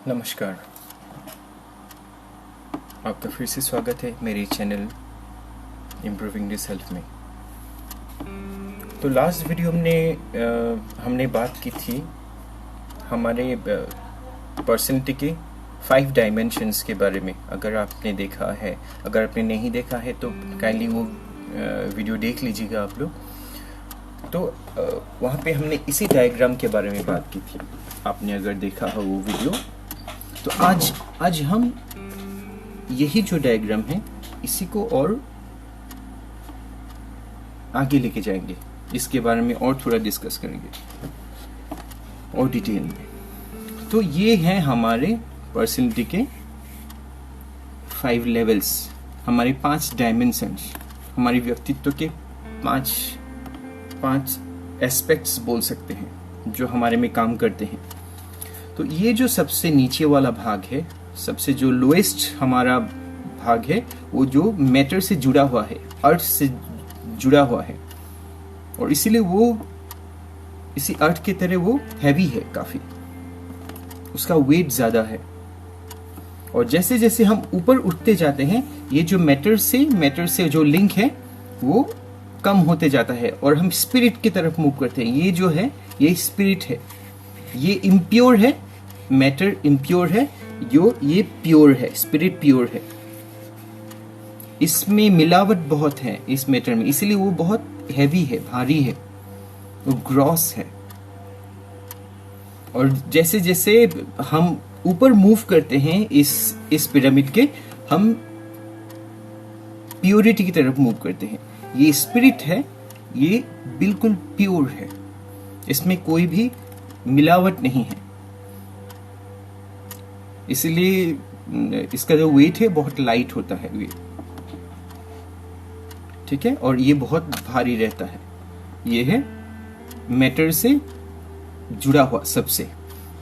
नमस्कार, आपका फिर से स्वागत है मेरे चैनल इम्प्रूविंग दिस हेल्थ में। तो लास्ट वीडियो में हमने बात की थी हमारे पर्सनैलिटी के 5 डायमेंशंस के बारे में। अगर आपने देखा है, अगर आपने नहीं देखा है तो काइंडली वो वीडियो देख लीजिएगा आप लोग। तो वहाँ पे हमने इसी डायग्राम के बारे में बात की थी। आपने अगर देखा हो वो वीडियो, तो आज हम यही जो डायग्राम है इसी को और आगे लेके जाएंगे, इसके बारे में और थोड़ा डिस्कस करेंगे और डिटेल में। तो ये हैं हमारे पर्सनैलिटी के 5 लेवल्स, हमारे 5 डायमेंशंस, हमारे व्यक्तित्व के 5 एस्पेक्ट्स बोल सकते हैं जो हमारे में काम करते हैं। तो ये जो सबसे नीचे वाला भाग है, सबसे जो लोएस्ट हमारा भाग है, वो जो मैटर से जुड़ा हुआ है, अर्थ से जुड़ा हुआ है, और इसीलिए वो इसी अर्थ की तरह वो हैवी है, काफी उसका वेट ज्यादा है। और जैसे जैसे हम ऊपर उठते जाते हैं, ये जो मैटर से जो लिंक है वो कम होते जाता है और हम स्पिरिट की तरफ मूव करते हैं। ये जो है ये स्पिरिट है, ये इम्प्योर है, मैटर इम्प्योर है, ये प्योर है, स्पिरिट प्योर है। इसमें मिलावट बहुत है इस मैटर में, इसलिए वो बहुत हैवी है, भारी है, वो ग्रॉस है। और जैसे जैसे हम ऊपर मूव करते हैं इस पिरामिड के, हम प्योरिटी की तरफ मूव करते हैं। ये स्पिरिट है, ये बिल्कुल प्योर है, इसमें कोई भी मिलावट नहीं है। इसलिए इसका जो वेट है बहुत लाइट होता है वेट, ठीक है, और ये बहुत भारी रहता है। ये है मैटर से जुड़ा हुआ, सबसे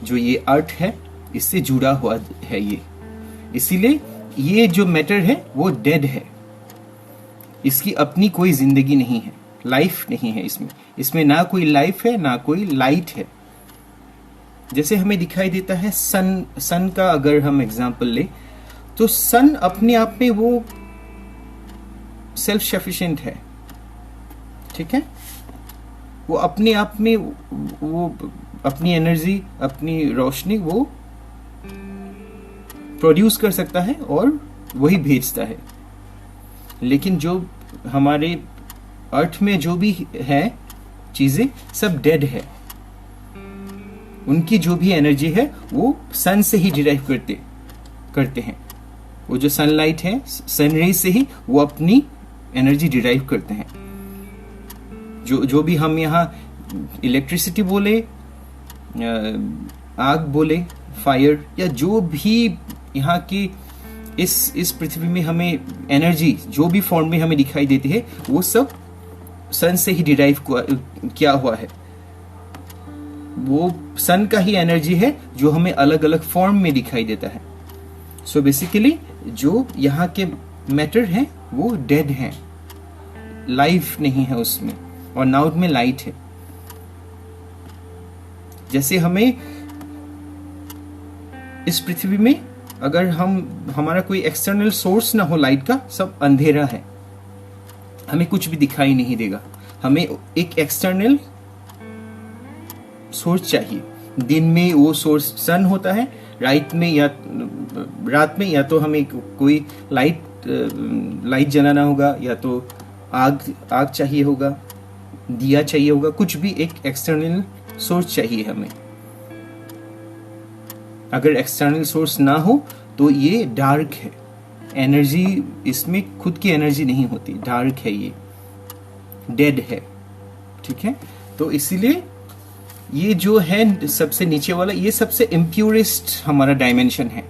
जो ये अर्थ है इससे जुड़ा हुआ है ये। इसीलिए ये जो मैटर है वो डेड है, इसकी अपनी कोई जिंदगी नहीं है, लाइफ नहीं है इसमें ना कोई लाइफ है ना कोई लाइट है। जैसे हमें दिखाई देता है सन का अगर हम एग्जांपल ले, तो सन अपने आप में वो सेल्फ सफिशिएंट है, ठीक है, वो अपने आप में वो अपनी एनर्जी, अपनी रोशनी वो प्रोड्यूस कर सकता है और वही भेजता है। लेकिन जो हमारे अर्थ में जो भी है चीजें सब डेड है, उनकी जो भी एनर्जी है वो सन से ही डिराइव करते हैं। वो जो सनलाइट है, सन रे से ही वो अपनी एनर्जी डिराइव करते हैं। जो भी हम यहाँ इलेक्ट्रिसिटी बोले, आग बोले, फायर, या जो भी यहाँ की इस पृथ्वी में हमें एनर्जी जो भी फॉर्म में हमें दिखाई देती है, वो सब सन से ही डिराइव किया हुआ है। वो सन का ही एनर्जी है जो हमें अलग अलग फॉर्म में दिखाई देता है। सो बेसिकली जो यहाँ के मैटर है वो डेड है, लाइफ नहीं है उसमें, और नाउट में लाइट है। जैसे हमें इस पृथ्वी में अगर हमारा कोई एक्सटर्नल सोर्स ना हो लाइट का, सब अंधेरा है, हमें कुछ भी दिखाई नहीं देगा। हमें एक एक्सटर्नल सोर्स चाहिए। दिन में वो सोर्स सन होता है, रात में या तो हमें कोई लाइट जलाना होगा, या तो आग चाहिए होगा, दिया चाहिए होगा, कुछ भी एक एक्सटर्नल सोर्स चाहिए हमें। अगर एक्सटर्नल सोर्स ना हो तो ये डार्क है, एनर्जी इसमें खुद की एनर्जी नहीं होती, डार्क है, ये डेड है, ठीक है। तो इसीलिए ये जो है सबसे नीचे वाला, ये सबसे इम्प्योरेस्ट हमारा डायमेंशन है,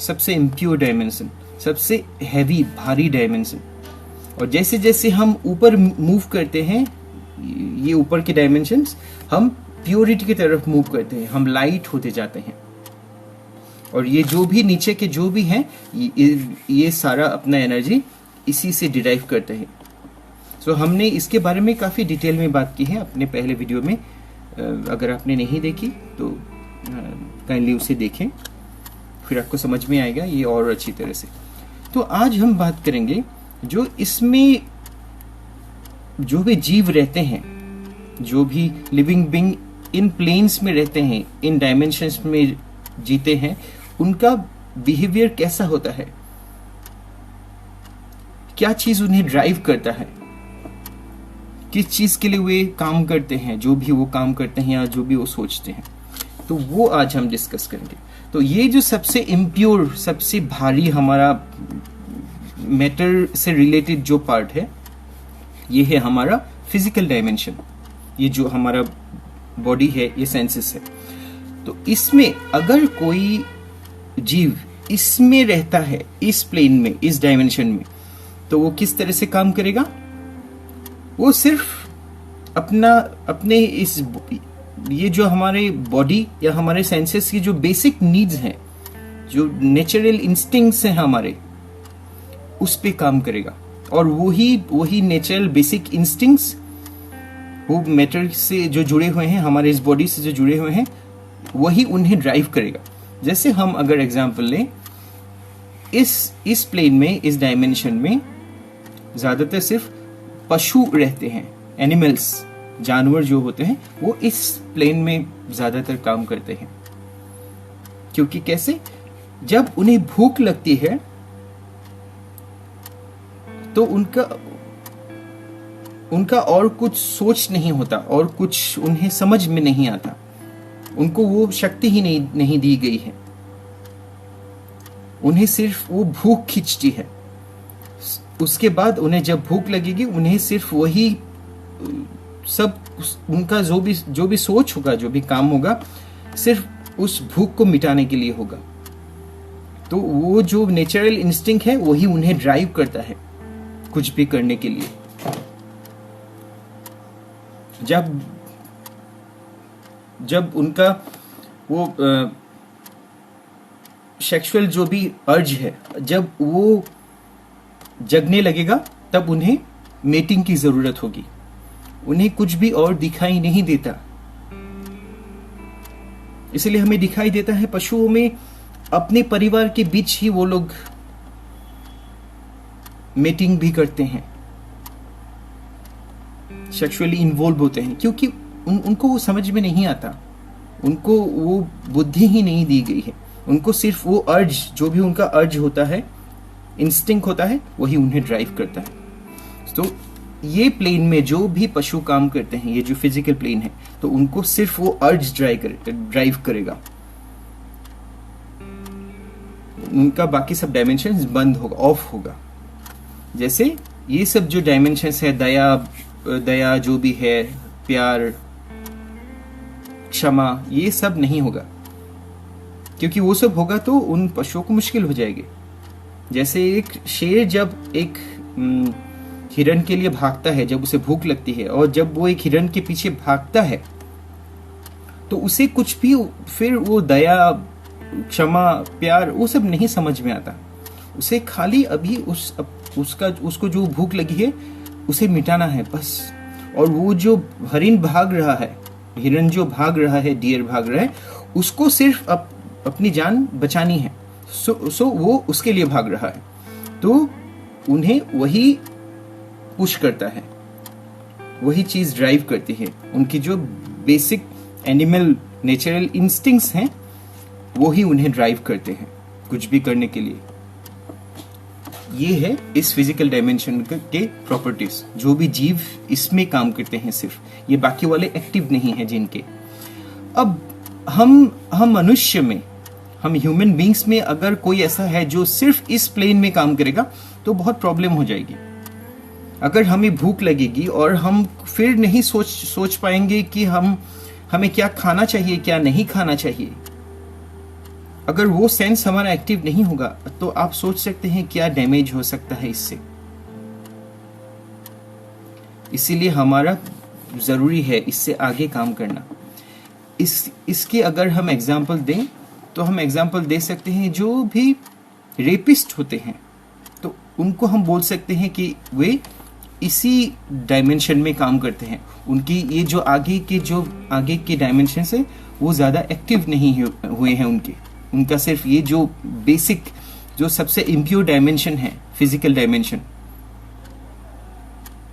सबसे इम्प्योर डायमेंशन, सबसे हैवी, भारी डायमेंशन। और जैसे जैसे हम ऊपर मूव करते हैं, ये ऊपर के डायमेंशंस, हम प्योरिटी की तरफ मूव करते हैं, हम लाइट होते जाते हैं। और ये जो भी नीचे के जो भी हैं, ये सारा अपना एनर्जी इसी से डिराइव करते हैं। सो हमने इसके बारे में काफ़ी डिटेल में बात की है अपने पहले वीडियो में। अगर आपने नहीं देखी तो काइंडली उसे देखें। फिर आपको समझ में आएगा ये और अच्छी तरह से। तो आज हम बात करेंगे जो इसमें जो भी जीव रहते हैं, जो भी लिविंग बीइंग इन प्लेन्स में रहते हैं, इन डायमेंशंस में जीते हैं, उनका बिहेवियर कैसा होता है, क्या चीज उन्हें ड्राइव करता है, किस चीज के लिए वे काम करते हैं, जो भी वो काम करते हैं या जो भी वो सोचते हैं, तो वो आज हम डिस्कस करेंगे। तो ये जो सबसे इम्प्योर, सबसे भारी हमारा मैटर से रिलेटेड जो पार्ट है, ये है हमारा फिजिकल डायमेंशन। ये जो हमारा बॉडी है, ये सेंसेस है। तो इसमें अगर कोई जीव इसमें रहता है, इस प्लेन में, इस डायमेंशन में, तो वो किस तरह से काम करेगा? वो सिर्फ अपने इस ये जो हमारे बॉडी या हमारे सेंसेस की जो बेसिक नीड्स हैं, जो नेचुरल इंस्टिंक्ट्स हैं हमारे, उस पे काम करेगा। और वही नेचुरल बेसिक इंस्टिंक्ट्स, वो मैटर से जो जुड़े हुए हैं, हमारे इस बॉडी से जो जुड़े हुए हैं, वही उन्हें ड्राइव करेगा। जैसे हम अगर एग्जांपल लें, इस प्लेन में, इस डायमेंशन में ज्यादातर सिर्फ पशु रहते हैं, एनिमल्स, जानवर जो होते हैं, वो इस प्लेन में ज्यादातर काम करते हैं। क्योंकि कैसे? जब उन्हें भूख लगती है तो उनका और कुछ सोच नहीं होता, और कुछ उन्हें समझ में नहीं आता, उनको वो शक्ति ही नहीं दी गई है। उन्हें सिर्फ वो भूख खींचती है। उसके बाद उन्हें जब भूख लगेगी, उन्हें सिर्फ वही सब, उनका जो भी सोच होगा, जो भी काम होगा, सिर्फ उस भूख को मिटाने के लिए होगा। तो वो जो नेचुरल इंस्टिंक्ट है, वही उन्हें ड्राइव करता है कुछ भी करने के लिए। जब उनका वो सेक्सुअल जो भी अर्ज है, जब वो जगने लगेगा, तब उन्हें मेटिंग की जरूरत होगी। उन्हें कुछ भी और दिखाई नहीं देता। इसलिए हमें दिखाई देता है पशुओं में अपने परिवार के बीच ही वो लोग मेटिंग भी करते हैं, सेक्सुअली इन्वॉल्व होते हैं, क्योंकि उनको वो समझ में नहीं आता, उनको वो बुद्धि ही नहीं दी गई है। उनको सिर्फ वो अर्ज, जो भी उनका अर्ज होता है, इंस्टिंक्ट होता है, वही उन्हें ड्राइव करता है। तो ये प्लेन में जो भी पशु काम करते हैं, ये जो फिजिकल प्लेन है, तो उनको सिर्फ वो अर्ज ड्राइव करेगा। उनका बाकी सब डायमेंशंस बंद होगा, ऑफ होगा। जैसे ये सब जो डायमेंशंस है, दया जो भी है, प्यार, क्षमा, ये सब नहीं होगा, क्योंकि वो सब होगा तो उन पशुओं को मुश्किल हो जाएगी। जैसे एक शेर जब एक हिरन के लिए भागता है, जब उसे भूख लगती है, और जब वो एक हिरन के पीछे भागता है, तो उसे कुछ भी फिर वो दया, क्षमा, प्यार, वो सब नहीं समझ में आता। उसे खाली अभी उसको जो भूख लगी है, उसे मिटाना है बस। और वो जो हरिन भाग रहा है, हिरन जो भाग रहा है, डियर भाग रहा है, उसको सिर्फ अपनी जान बचानी है। सो वो उसके लिए भाग रहा है। तो उन्हें वही पुश करता है, वही चीज ड्राइव करती है। उनकी जो बेसिक एनिमल नेचुरल इंस्टिंक्ट्स हैं, वो ही उन्हें ड्राइव करते हैं कुछ भी करने के लिए। ये है इस फिजिकल डायमेंशन के प्रॉपर्टीज। जो भी जीव इसमें काम करते हैं, सिर्फ ये, बाकी वाले एक्टिव नहीं है जिनके। अब हम मनुष्य में, हम ह्यूमन बींग्स में अगर कोई ऐसा है जो सिर्फ इस प्लेन में काम करेगा, तो बहुत प्रॉब्लम हो जाएगी। अगर हमें भूख लगेगी और हम फिर नहीं सोच पाएंगे कि हमें क्या खाना चाहिए, क्या नहीं खाना चाहिए, अगर वो सेंस हमारा एक्टिव नहीं होगा, तो आप सोच सकते हैं क्या डैमेज हो सकता है इससे। इसीलिए हमारा जरूरी है इससे आगे काम करना। इसके अगर हम एग्जाम्पल दें, तो हम एग्जाम्पल दे सकते हैं जो भी रेपिस्ट होते हैं, तो उनको हम बोल सकते हैं कि वे इसी डायमेंशन में काम करते हैं। उनकी ये जो आगे के डायमेंशन है, वो ज्यादा एक्टिव नहीं हुए हैं उनका सिर्फ ये जो बेसिक, जो सबसे इम्प्योर डायमेंशन है, फिजिकल डायमेंशन,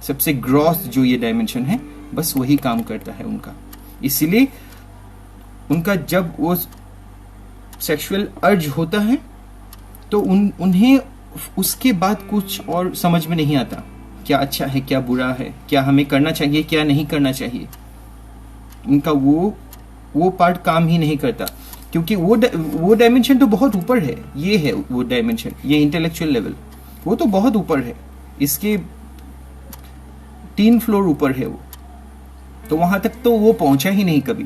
सबसे ग्रॉस जो ये डायमेंशन है, बस वही काम करता है उनका। इसीलिए उनका जब वो सेक्सुअल अर्ज होता है तो उन्हें उसके बाद कुछ और समझ में नहीं आता, क्या अच्छा है क्या बुरा है, क्या हमें करना चाहिए क्या नहीं करना चाहिए। उनका वो पार्ट काम ही नहीं करता, क्योंकि वो डायमेंशन तो बहुत ऊपर है। ये है वो डायमेंशन, ये इंटेलेक्चुअल लेवल, वो तो बहुत ऊपर है, इसके 3 फ्लोर ऊपर है वो, तो वहां तक तो वो पहुंचा ही नहीं कभी।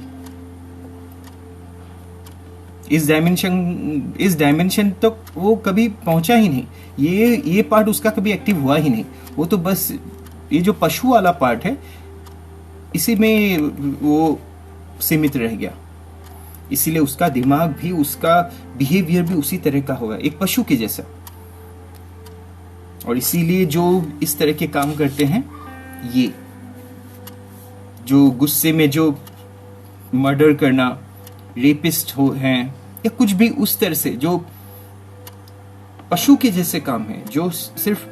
इस डायमेंशन तक वो कभी पहुंचा ही नहीं। ये पार्ट उसका कभी एक्टिव हुआ ही नहीं। वो तो बस ये जो पशु वाला पार्ट है, इसी में वो सीमित रह गया। इसीलिए उसका दिमाग भी, उसका बिहेवियर भी उसी तरह का होगा, एक पशु के जैसा। और इसीलिए जो इस तरह के काम करते हैं, ये जो गुस्से में जो मर्डर करना, रेपिस्ट हो हैं, या कुछ भी उस तरह से जो पशु के जैसे काम है, जो सिर्फ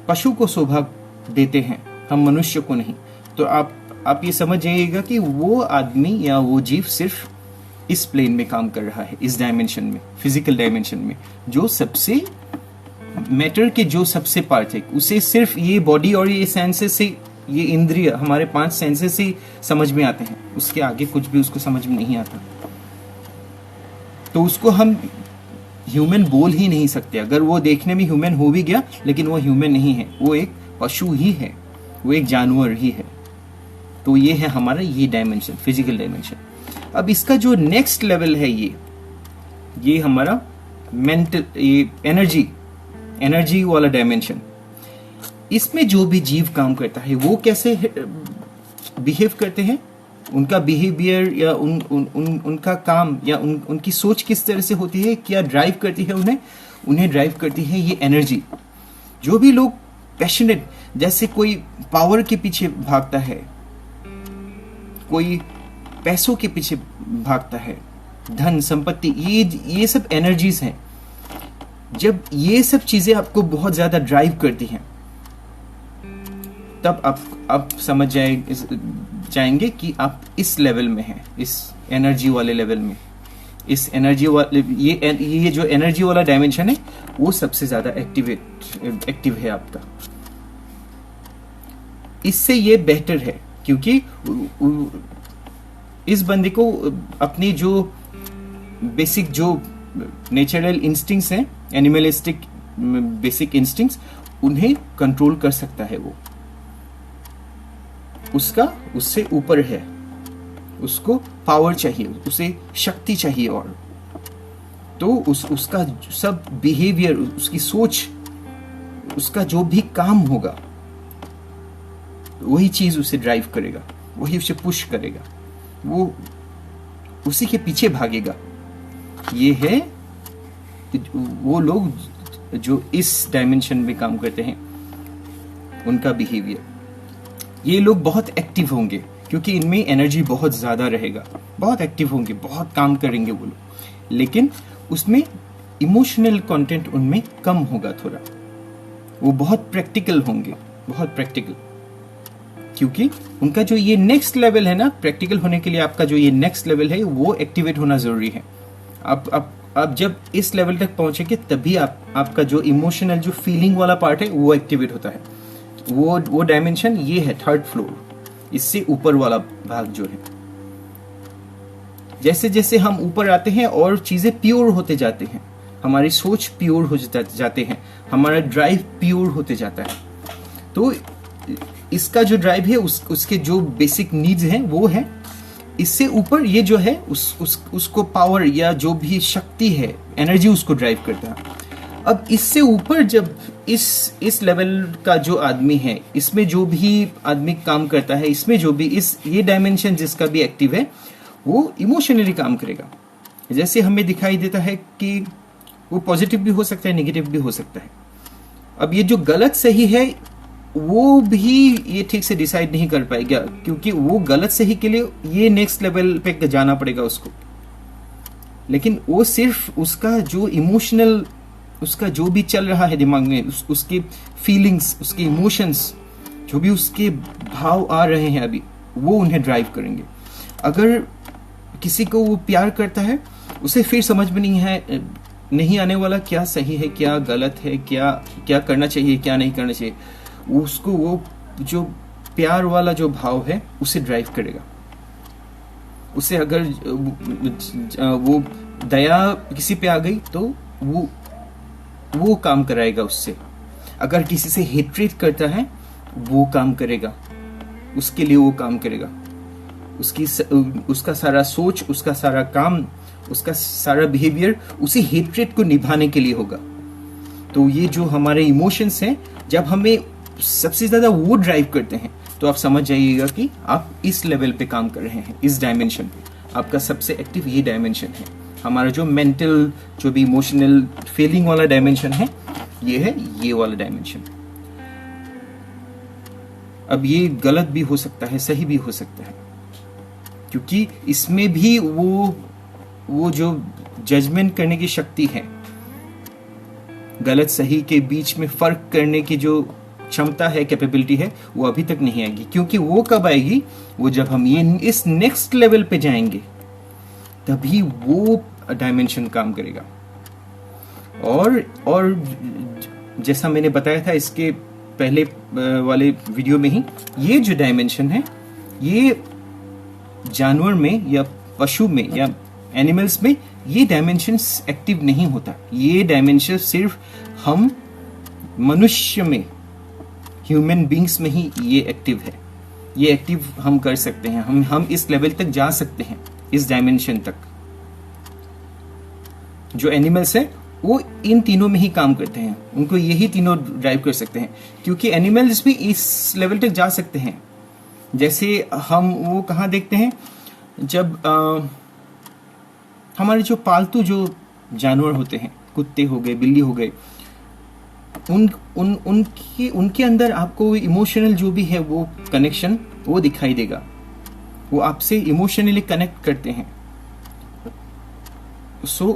पशु को शोभा देते हैं, हम मनुष्य को नहीं। तो आप ये समझ जाइएगा कि वो आदमी या वो जीव सिर्फ इस प्लेन में काम कर रहा है, इस डायमेंशन में, फिजिकल डायमेंशन में, जो सबसे मैटर के जो सबसे पार्ट है, उसे सिर्फ ये बॉडी और ये सेंसेस से, ये इंद्रिय, हमारे 5 सेंसेस से समझ में आते हैं। उसके आगे कुछ भी उसको समझ में नहीं आता। तो उसको हम ह्यूमन बोल ही नहीं सकते। अगर वो देखने में ह्यूमन हो भी गया, लेकिन वो ह्यूमन नहीं है, वो एक पशु ही है, वो एक जानवर ही है। तो ये है हमारा ये डायमेंशन, फिजिकल डायमेंशन। अब इसका जो नेक्स्ट लेवल है, ये हमारा मेंटल, ये एनर्जी वाला डायमेंशन। इसमें जो भी जीव काम करता है, वो कैसे बिहेव करते हैं, उनका बिहेवियर या उनका काम या उनकी सोच किस तरह से होती है, क्या ड्राइव करती है उन्हें ड्राइव करती है ये एनर्जी। जो भी लोग पैशनेट, जैसे कोई पावर के पीछे भागता है, कोई पैसों के पीछे भागता है, धन संपत्ति, ये सब एनर्जीज हैं। जब ये सब चीजें आपको बहुत ज्यादा ड्राइव करती हैं, तब आप समझ जाएंगे कि आप इस लेवल में हैं, इस एनर्जी वाले लेवल में। इस एनर्जी वाले ये जो एनर्जी वाला डायमेंशन है, वो सबसे ज्यादा एक्टिव है आपका। इससे ये बेहतर है, क्योंकि इस बंदे को अपनी जो बेसिक जो नेचुरल इंस्टिंक्ट्स हैं, एनिमलिस्टिक बेसिक इंस्टिंक्ट्स, उन्हें कंट्रोल कर सकता है। वो उसका उससे ऊपर है, उसको पावर चाहिए, उसे शक्ति चाहिए। और तो उसका सब बिहेवियर, उसकी सोच, उसका जो भी काम होगा, वही चीज उसे ड्राइव करेगा, वही उसे पुश करेगा, वो उसी के पीछे भागेगा। ये है वो लोग जो इस डायमेंशन में काम करते हैं, उनका बिहेवियर। ये लोग बहुत एक्टिव होंगे, क्योंकि इनमें एनर्जी बहुत ज्यादा रहेगा, बहुत एक्टिव होंगे, बहुत काम करेंगे वो लोग। लेकिन उसमें इमोशनल कंटेंट उनमें कम होगा थोड़ा। वो बहुत प्रैक्टिकल होंगे, बहुत प्रैक्टिकल, क्योंकि उनका जो ये नेक्स्ट लेवल है ना, प्रैक्टिकल होने के लिए आपका जो ये नेक्स्ट लेवल है, वो एक्टिवेट होना जरूरी है। आप जब इस लेवल तक पहुंचेंगे, तभी आपका जो इमोशनल, जो फीलिंग वाला पार्ट है, वो एक्टिवेट होता है। वो डायमेंशन ये है 3rd फ्लोर, इससे ऊपर वाला भाग जो है। जैसे जैसे हम ऊपर आते हैं और चीजें प्योर होते जाते हैं, हमारी सोच प्योर हो जाते हैं, हमारा ड्राइव प्योर होते जाता है। तो इसका जो ड्राइव है, उसके जो बेसिक नीड्स हैं वो है। इससे ऊपर ये जो है उसको पावर या जो भी शक्ति है, एनर्जी, उसको ड्राइव करता है। अब इससे ऊपर जब इस लेवल का जो आदमी है, इसमें जो भी आदमी काम करता है, इसमें जो भी ये डायमेंशन जिसका भी एक्टिव है, वो इमोशनली काम करेगा। जैसे हमें दिखाई देता है कि वो पॉजिटिव भी हो सकता है, नेगेटिव भी हो सकता है। अब ये जो गलत सही है, वो भी ये ठीक से डिसाइड नहीं कर पाएगा, क्योंकि वो गलत सही के लिए ये नेक्स्ट लेवल पे जाना पड़ेगा उसको। लेकिन वो सिर्फ उसका जो इमोशनल, उसका जो भी चल रहा है दिमाग में, उसके फीलिंग्स, उसके इमोशंस, जो भी उसके भाव आ रहे हैं अभी, वो उन्हें ड्राइव करेंगे। अगर किसी को वो प्यार करता है, उसे फिर समझ में नहीं आने वाला क्या सही है, क्या गलत है, क्या करना चाहिए, क्या नहीं करना चाहिए, उसको वो जो प्यार वाला जो भाव है उसे ड्राइव करेगा। उसे अगर वो दया किसी पे आ गई तो वो काम कराएगा उससे। अगर किसी से हेट्रेट करता है, वो काम करेगा, उसके लिए वो काम करेगा। उसका सारा सोच, उसका सारा काम, उसका सारा बिहेवियर उसी हेट्रेट को निभाने के लिए होगा। तो ये जो हमारे इमोशंस हैं, जब हमें सबसे ज्यादा वो ड्राइव करते हैं, तो आप समझ जाइएगा कि आप इस लेवल पे काम कर रहे हैं, इस डायमेंशन पे। आपका सबसे एक्टिव ये डायमेंशन है। हमारा जो मेंटल, जो भी इमोशनल फीलिंग वाला डायमेंशन है, ये है ये वाला डायमेंशन। अब ये गलत भी हो सकता है, सही भी हो सकता है, क्योंकि इसमें भी वो जो जजमेंट करने की शक्ति है, गलत सही के बीच में फर्क करने की जो क्षमता है, कैपेबिलिटी है, वो अभी तक नहीं आएगी। क्योंकि वो कब आएगी? वो जब हम ये इस नेक्स्ट लेवल पे जाएंगे, तभी वो डायमेंशन काम करेगा। और जैसा मैंने बताया था इसके पहले वाले वीडियो में ही, ये जो डायमेंशन है, ये जानवर में या पशु में या एनिमल्स में ये डायमेंशन एक्टिव नहीं होता। ये डायमेंशन सिर्फ हम मनुष्य में, ह्यूमन बींग्स में ही ये एक्टिव है। ये एक्टिव हम कर सकते हैं, हम इस लेवल तक जा सकते हैं, इस डायमेंशन तक। जो एनिमल्स है वो इन तीनों में ही काम करते हैं, उनको यही तीनों ड्राइव कर सकते हैं, क्योंकि एनिमल्स भी इस लेवल तक जा सकते हैं। जैसे हम वो कहाँ देखते हैं, जब हमारे जो पालतू जो जानवर होते हैं, कुत्ते हो गए, बिल्ली हो गए, उनके अंदर आपको इमोशनल जो भी है वो कनेक्शन वो दिखाई देगा। वो आपसे इमोशनली कनेक्ट करते हैं। सो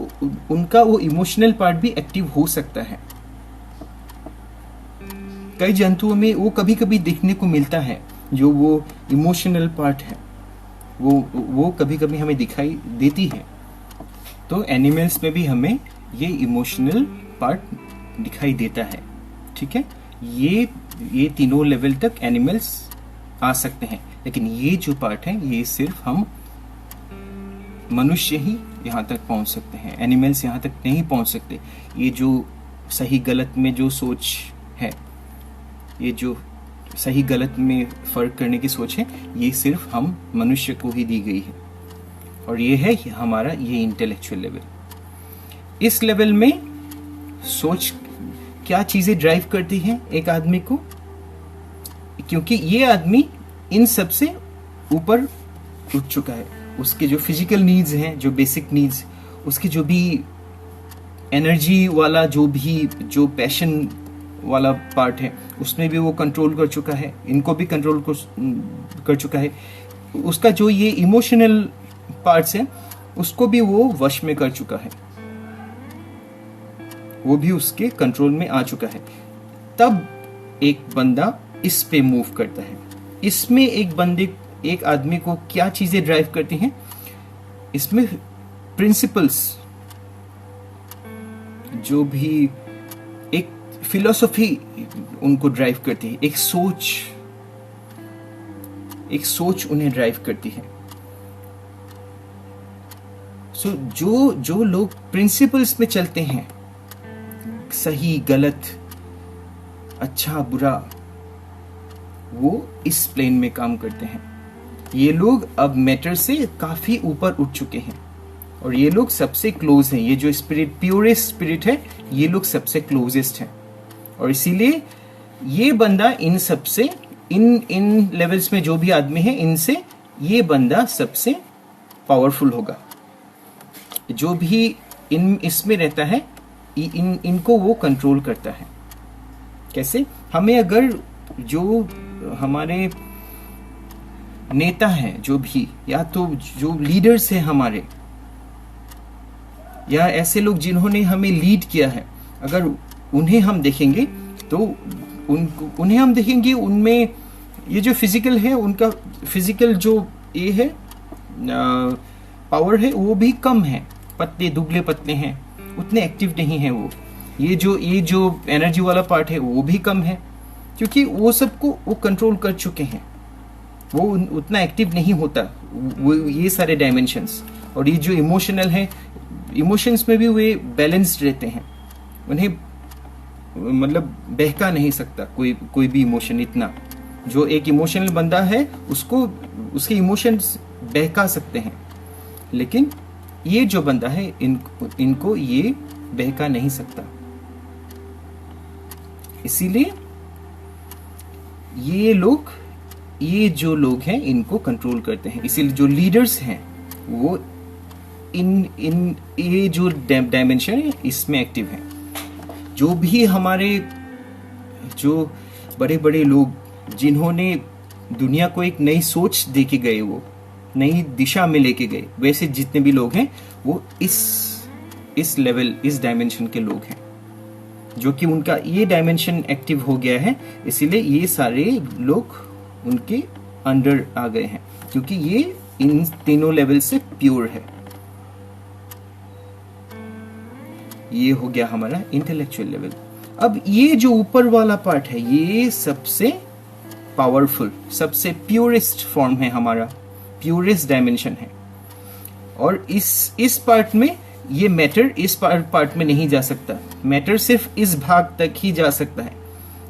उनका वो इमोशनल पार्ट भी एक्टिव हो सकता है। कई जंतुओं में वो कभी कभी देखने को मिलता है, जो वो इमोशनल पार्ट है वो कभी कभी हमें दिखाई देती है। तो एनिमल्स में भी हमें ये इमोशनल पार्ट दिखाई देता है। ठीक है, ये तीनों लेवल तक एनिमल्स आ सकते हैं, लेकिन ये जो पार्ट है ये सिर्फ हम मनुष्य ही यहाँ तक पहुँच सकते हैं। एनिमल्स यहाँ तक नहीं पहुँच सकते। ये जो सही गलत में जो सोच है, ये जो सही गलत में फर्क करने की सोच है, ये सिर्फ हम मनुष्य को ही दी गई है। और ये है हमारा ये इंटेलेक्चुअल लेवल। इस लेवल में सोच क्या चीजें ड्राइव करती हैं एक आदमी को, क्योंकि ये आदमी इन सब से ऊपर उठ चुका है। उसके जो फिजिकल नीड्स हैं, जो बेसिक नीड्स, उसकी जो भी एनर्जी वाला जो पैशन वाला पार्ट है, उसमें भी वो कंट्रोल कर चुका है, इनको भी कंट्रोल कर चुका है। उसका जो ये इमोशनल पार्ट्स हैं, उसको भी वो वश में कर चुका है, वो भी उसके कंट्रोल में आ चुका है। तब एक बंदा इस पे मूव करता है। इसमें एक आदमी को क्या चीजें ड्राइव करती हैं? इसमें प्रिंसिपल्स, जो भी एक फिलॉसफी उनको ड्राइव करती है, एक सोच उन्हें ड्राइव करती है। सो जो लोग प्रिंसिपल्स में चलते हैं, सही गलत, अच्छा बुरा, वो इस प्लेन में काम करते हैं। ये लोग अब मैटर से काफी ऊपर उठ चुके हैं, और ये लोग सबसे क्लोज हैं। ये जो स्पिरिट, प्योरेस्ट स्पिरिट है, ये लोग सबसे क्लोजेस्ट हैं। और इसीलिए ये बंदा इन सबसे, इन लेवल्स में जो भी आदमी है, इनसे ये बंदा सबसे पावरफुल होगा। जो भी इसमें रहता है, इनको वो कंट्रोल करता है। कैसे? हमें अगर जो हमारे नेता हैं, जो भी, या तो जो लीडर्स हैं हमारे, या ऐसे लोग जिन्होंने हमें लीड किया है, अगर उन्हें हम देखेंगे तो उन्हें हम देखेंगे उनमें ये जो फिजिकल है, उनका फिजिकल जो ये है पावर है वो भी कम है, पतले दुबले पतले हैं, उतने एक्टिव नहीं है वो। ये जो एनर्जी वाला पार्ट है वो भी कम है, क्योंकि वो सबको वो कंट्रोल कर चुके हैं, वो उतना एक्टिव नहीं होता वो ये सारे डायमेंशंस। और ये जो इमोशनल है, इमोशंस में भी वे बैलेंस्ड रहते हैं, उन्हें मतलब बहका नहीं सकता कोई भी इमोशन इतना। जो एक इमोशनल बंदा है उसको उसके इमोशंस बहका सकते हैं, लेकिन ये जो बंदा है इनको ये बहका नहीं सकता। इसीलिए ये जो लोग हैं इनको कंट्रोल करते हैं। इसीलिए जो लीडर्स हैं वो इन ये जो डायमेंशन है इसमें एक्टिव हैं। जो भी हमारे जो बड़े बड़े लोग जिन्होंने दुनिया को एक नई सोच दे के गए, वो नई दिशा में लेके गए, वैसे जितने भी लोग हैं वो इस लेवल, इस डायमेंशन के लोग हैं, जो कि उनका ये डायमेंशन एक्टिव हो गया है, इसीलिए ये सारे लोग उनके अंडर आ गए हैं, क्योंकि ये इन तीनों लेवल से प्योर है। ये हो गया हमारा इंटेलेक्चुअल लेवल। अब ये जो ऊपर वाला पार्ट है ये सबसे पावरफुल, सबसे प्योरेस्ट फॉर्म है, हमारा प्योरेस्ट डायमेंशन है। और इस पार्ट में ये मैटर इस पार्ट में नहीं जा सकता, मैटर सिर्फ इस भाग तक ही जा सकता है।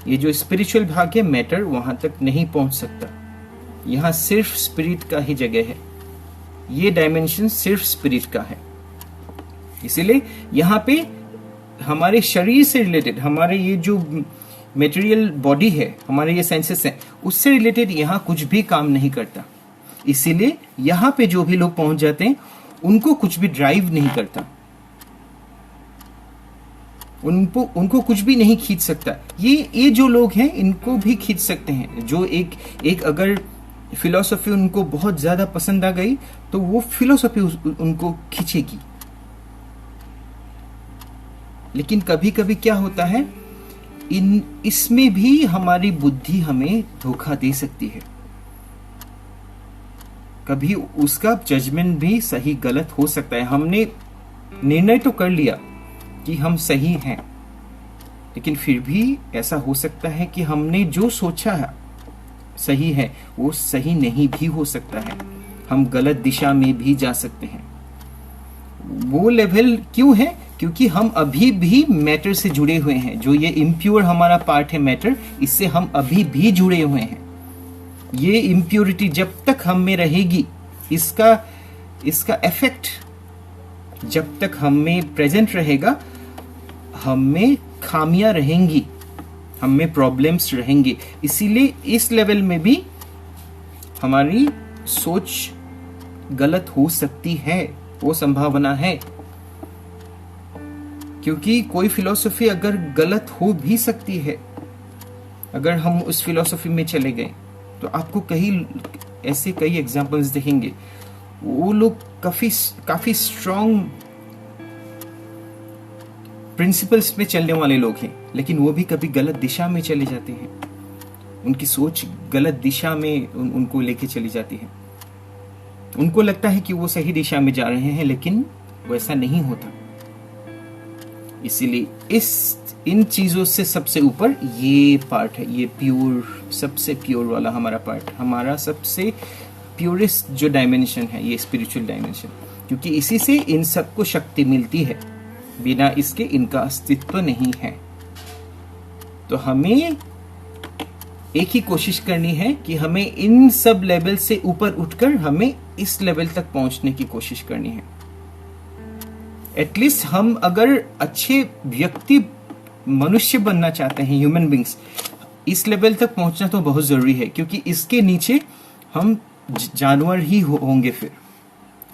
ये जो स्पिरिचुअल भाग है, मैटर वहां तक नहीं पहुंच सकता, यहां सिर्फ स्पिरिट का ही जगह है, ये डायमेंशन सिर्फ स्पिरिट का है। इसीलिए यहाँ पे हमारे शरीर से रिलेटेड, हमारे ये जो मटेरियल बॉडी है, हमारे ये सेंसेस हैं, उससे रिलेटेड यहाँ कुछ भी काम नहीं करता। इसीलिए यहाँ पे जो भी लोग पहुंच जाते हैं उनको कुछ भी ड्राइव नहीं करता, उनको कुछ भी नहीं खींच सकता। ये जो लोग हैं इनको भी खींच सकते हैं। जो एक अगर फिलॉसफी उनको बहुत ज्यादा पसंद आ गई तो वो फिलॉसफी उनको खींचेगी। लेकिन कभी कभी क्या होता है, इसमें भी हमारी बुद्धि हमें धोखा दे सकती है। कभी उसका जजमेंट भी सही गलत हो सकता है। हमने निर्णय तो कर लिया कि हम सही हैं, लेकिन फिर भी ऐसा हो सकता है कि हमने जो सोचा है सही है वो सही नहीं भी हो सकता है, हम गलत दिशा में भी जा सकते हैं। वो लेवल क्यों है? क्योंकि हम अभी भी मैटर से जुड़े हुए हैं। जो ये इम्प्योर हमारा पार्ट है मैटर, इससे हम अभी भी जुड़े हुए हैं। ये इम्प्योरिटी जब तक हम में रहेगी, इसका इफेक्ट जब तक हम में प्रेजेंट रहेगा, हम में खामियां रहेंगी, हम में प्रॉब्लम्स रहेंगे। इसीलिए इस लेवल में भी हमारी सोच गलत हो सकती है, वो संभावना है। क्योंकि कोई फिलॉसफी अगर गलत हो भी सकती है, अगर हम उस फिलॉसफी में चले गए तो आपको कई एग्जांपल्स दिखेंगे। वो लोग काफी स्ट्रॉन्ग प्रिंसिपल्स पे चलने वाले लोग हैं, लेकिन वो भी कभी गलत दिशा में चले जाते हैं। उनकी सोच गलत दिशा में उनको लेके चली जाती है। उनको लगता है कि वो सही दिशा में जा रहे हैं, लेकिन वैसा नहीं होता। इसीलिए इन चीजों से सबसे ऊपर ये पार्ट है, ये प्योर, सबसे प्योर वाला हमारा पार्ट, हमारा सबसे प्योरेस्ट जो डायमेंशन है, ये स्पिरिचुअल डायमेंशन। क्योंकि इसी से इन सबको शक्ति मिलती है, बिना इसके इनका अस्तित्व नहीं है। तो हमें एक ही कोशिश करनी है कि हमें इन सब लेवल से ऊपर उठकर हमें इस लेवल तक पहुंचने की कोशिश करनी है। एटलीस्ट हम अगर अच्छे व्यक्ति, मनुष्य बनना चाहते हैं, ह्यूमन बींग्स, इस लेवल तक पहुंचना तो बहुत जरूरी है। क्योंकि इसके नीचे हम जानवर ही होंगे फिर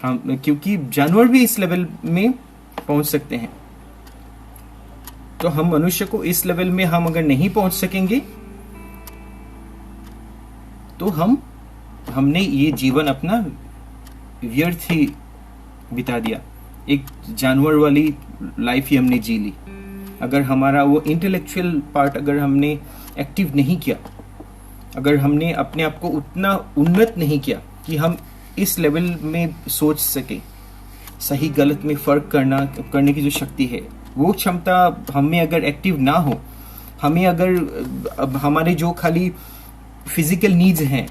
हम, क्योंकि जानवर भी इस लेवल में पहुंच सकते हैं। तो हम मनुष्य को इस लेवल में हम अगर नहीं पहुंच सकेंगे तो हमने ये जीवन अपना व्यर्थ ही बिता दिया। एक जानवर वाली लाइफ ही हमने जी ली। अगर हमारा वो इंटेलेक्चुअल पार्ट अगर हमने एक्टिव नहीं किया, अगर हमने अपने आप को उतना उन्नत नहीं किया कि हम इस लेवल में सोच सके, सही गलत में फर्क करने की जो शक्ति है, वो क्षमता हमें अगर एक्टिव ना हो, हमें अगर हमारे जो खाली फिजिकल नीड्स हैं,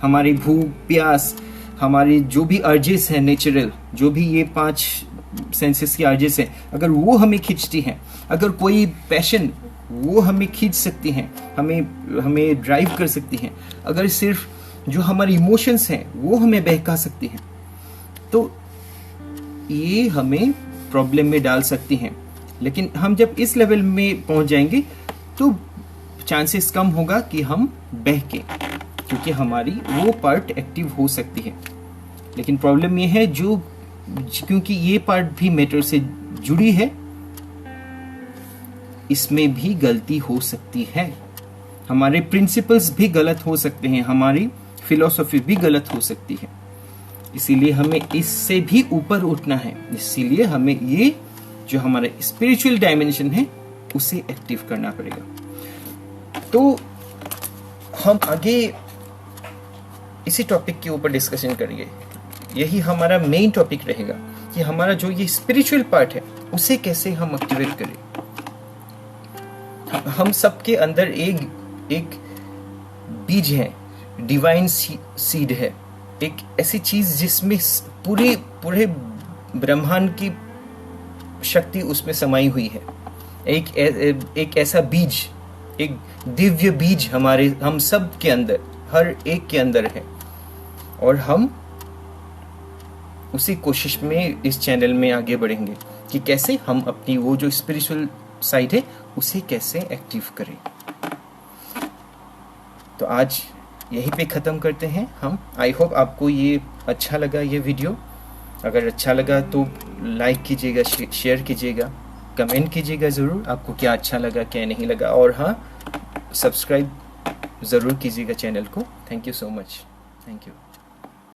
हमारी भूख प्यास, हमारे जो भी अर्जेस हैं नेचुरल, जो भी ये 5 सेंसेस की अर्जेस हैं, अगर वो हमें खींचती हैं, अगर कोई पैशन वो हमें खींच सकती हैं, हमें ड्राइव कर सकती हैं, अगर सिर्फ जो हमारे इमोशंस हैं वो हमें बहका सकती हैं, तो ये हमें प्रॉब्लम में डाल सकती हैं। लेकिन हम जब इस लेवल में पहुंच जाएंगे तो चांसेस कम होगा कि हम बहके, क्योंकि हमारी वो पार्ट एक्टिव हो सकती है। लेकिन प्रॉब्लम ये है क्योंकि ये पार्ट भी मैटर से जुड़ी है, इसमें भी गलती हो सकती है, हमारे प्रिंसिपल्स भी गलत हो सकते हैं, हमारी फिलॉसफी भी गलत हो सकती है। इसीलिए हमें इससे भी ऊपर उठना है, इसीलिए हमें ये जो हमारा स्पिरिचुअल डायमेंशन है उसे एक्टिव करना पड़ेगा। तो हम आगे इसी टॉपिक के ऊपर डिस्कशन करेंगे। यही हमारा मेन टॉपिक रहेगा कि हमारा जो ये स्पिरिचुअल पार्ट है उसे कैसे हम एक्टिवेट करें। हम सबके अंदर एक बीज है, डिवाइन सीड है, एक ऐसी चीज जिसमें पूरे ब्रह्मांड की शक्ति उसमें समाई हुई है। एक ऐसा बीज, एक दिव्य बीज हम सब के अंदर, हर एक के अंदर है, और हम उसी कोशिश में इस चैनल में आगे बढ़ेंगे कि कैसे हम अपनी वो जो स्पिरिचुअल साइड है उसे कैसे एक्टिव करें। तो आज यहीं पे ख़त्म करते हैं हम। आई होप आपको ये अच्छा लगा ये वीडियो। अगर अच्छा लगा तो लाइक कीजिएगा, शेयर कीजिएगा, कमेंट कीजिएगा ज़रूर आपको क्या अच्छा लगा क्या नहीं लगा, और हाँ, सब्सक्राइब ज़रूर कीजिएगा चैनल को। Thank you so much. Thank you.